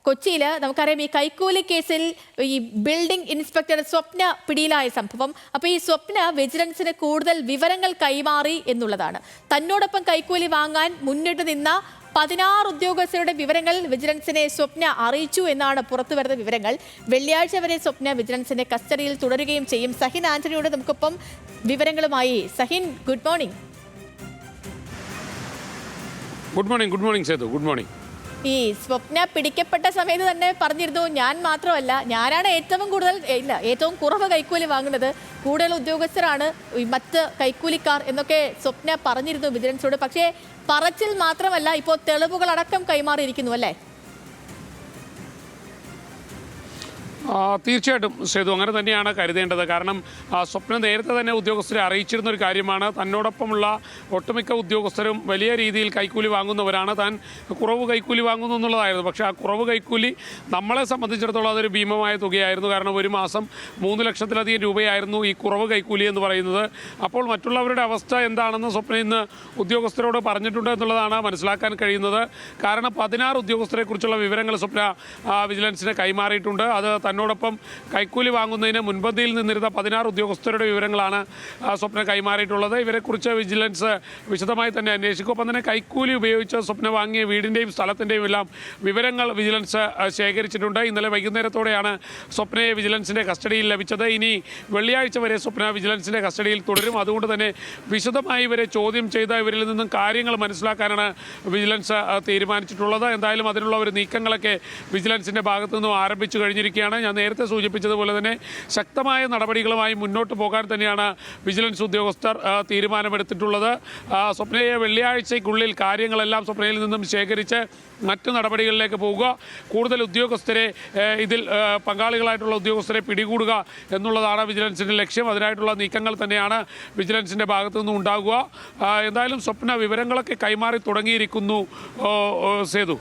കൊച്ചിയിൽ നമുക്കറിയാം ഈ കൈക്കൂലി കേസിൽ ഈ ബിൽഡിംഗ് ഇൻസ്പെക്ടർ സ്വപ്ന പിടിയിലായ സംഭവം. അപ്പോൾ ഈ സ്വപ്ന വിജിലൻസിന് കൂടുതൽ വിവരങ്ങൾ കൈമാറി എന്നുള്ളതാണ്. തന്നോടൊപ്പം കൈക്കൂലി വാങ്ങാൻ മുന്നിട്ട് നിന്ന 16 ഉദ്യോഗസ്ഥരുടെ വിവരങ്ങൾ വിജിലൻസിനെ സ്വപ്ന അറിയിച്ചു എന്നാണ് പുറത്തുവരുന്ന വിവരങ്ങൾ. വെള്ളിയാഴ്ച വരെ സ്വപ്ന വിജിലൻസിന്റെ കസ്റ്റഡിയിൽ തുടരുകയും ചെയ്യും. സഹിൻ ആന്റണിയോട് നമുക്കൊപ്പം വിവരങ്ങളുമായി. Sahin, good morning. Good morning Sethu. Good morning. ഈ സ്വപ്ന പിടിക്കപ്പെട്ട സമയത്ത് തന്നെ പറഞ്ഞിരുന്നു, ഞാൻ മാത്രമല്ല, ഞാനാണ് ഏറ്റവും കുറവ് കൈക്കൂലി വാങ്ങുന്നത്, കൂടുതൽ ഉദ്യോഗസ്ഥരാണ് മറ്റ് കൈക്കൂലിക്കാർ എന്നൊക്കെ സ്വപ്ന പറഞ്ഞിരുന്നു വിജിലൻസോട്. പക്ഷേ പറച്ചിൽ മാത്രമല്ല, ഇപ്പോൾ തെളിവുകളടക്കം കൈമാറിയിരിക്കുന്നു അല്ലേ? തീർച്ചയായിട്ടും സേതു, അങ്ങനെ തന്നെയാണ് കരുതേണ്ടത്. കാരണം സ്വപ്ന നേരത്തെ തന്നെ ഉദ്യോഗസ്ഥരെ അറിയിച്ചിരുന്ന ഒരു കാര്യമാണ്. തന്നോടൊപ്പമുള്ള ഒട്ടുമിക്ക ഉദ്യോഗസ്ഥരും വലിയ രീതിയിൽ കൈക്കൂലി വാങ്ങുന്നവരാണ്, താൻ കുറവ് കൈക്കൂലി വാങ്ങുന്നു എന്നുള്ളതായിരുന്നു. പക്ഷേ ആ കുറവ് കൈക്കൂലി നമ്മളെ സംബന്ധിച്ചിടത്തോളം അതൊരു ഭീമമായ തുകയായിരുന്നു. കാരണം ഒരു മാസം 3 ലക്ഷത്തിലധികം രൂപയായിരുന്നു ഈ കുറവ് കൈക്കൂലി എന്ന് പറയുന്നത്. അപ്പോൾ മറ്റുള്ളവരുടെ അവസ്ഥ എന്താണെന്ന് സ്വപ്ന ഇന്ന് ഉദ്യോഗസ്ഥരോട് പറഞ്ഞിട്ടുണ്ട് എന്നുള്ളതാണ് മനസ്സിലാക്കാൻ കഴിയുന്നത്. കാരണം 16 ഉദ്യോഗസ്ഥരെക്കുറിച്ചുള്ള വിവരങ്ങൾ സ്വപ്ന വിജിലൻസിന് കൈമാറിയിട്ടുണ്ട്. അത് തന്നോടൊപ്പം കൈക്കൂലി വാങ്ങുന്നതിന് മുൻപന്തിയിൽ നിന്നിരുന്ന 16 ഉദ്യോഗസ്ഥരുടെ വിവരങ്ങളാണ് സ്വപ്ന കൈമാറിയിട്ടുള്ളത്. ഇവരെക്കുറിച്ച് വിജിലൻസ് വിശദമായി തന്നെ അന്വേഷിക്കും. ഒപ്പം തന്നെ കൈക്കൂലി ഉപയോഗിച്ച് സ്വപ്ന വാങ്ങിയ വീടിൻ്റെയും സ്ഥലത്തിൻ്റെയും എല്ലാം വിവരങ്ങൾ വിജിലൻസ് ശേഖരിച്ചിട്ടുണ്ട്. ഇന്നലെ വൈകുന്നേരത്തോടെയാണ് സ്വപ്നയെ വിജിലൻസിൻ്റെ കസ്റ്റഡിയിൽ ലഭിച്ചത്. ഇനി വെള്ളിയാഴ്ച വരെ സ്വപ്ന വിജിലൻസിൻ്റെ കസ്റ്റഡിയിൽ തുടരും. അതുകൊണ്ട് തന്നെ വിശദമായി ഇവരെ ചോദ്യം ചെയ്ത് ഇവരിൽ നിന്നും കാര്യങ്ങൾ മനസ്സിലാക്കാനാണ് വിജിലൻസ് തീരുമാനിച്ചിട്ടുള്ളത്. എന്തായാലും അതിനുള്ള ഒരു നീക്കങ്ങളൊക്കെ വിജിലൻസിൻ്റെ ഭാഗത്തു നിന്നും ആരംഭിച്ചു കഴിഞ്ഞിരിക്കുകയാണ്. ഞാൻ നേരത്തെ സൂചിപ്പിച്ചതുപോലെ തന്നെ ശക്തമായ നടപടികളുമായി മുന്നോട്ട് പോകാൻ തന്നെയാണ് വിജിലൻസ് ഉദ്യോഗസ്ഥർ തീരുമാനമെടുത്തിട്ടുള്ളത്. സ്വപ്നയെ വെള്ളിയാഴ്ചയ്ക്കുള്ളിൽ കാര്യങ്ങളെല്ലാം സ്വപ്നയിൽ നിന്നും ശേഖരിച്ച് മറ്റു നടപടികളിലേക്ക് പോവുക, കൂടുതൽ ഉദ്യോഗസ്ഥരെ ഇതിൽ പങ്കാളികളായിട്ടുള്ള ഉദ്യോഗസ്ഥരെ പിടികൂടുക എന്നുള്ളതാണ് വിജിലൻസിൻ്റെ ലക്ഷ്യം. അതിനായിട്ടുള്ള നീക്കങ്ങൾ തന്നെയാണ് വിജിലൻസിൻ്റെ ഭാഗത്തു നിന്നും ഉണ്ടാകുക. എന്തായാലും സ്വപ്ന വിവരങ്ങളൊക്കെ കൈമാറി തുടങ്ങിയിരിക്കുന്നു സേതു.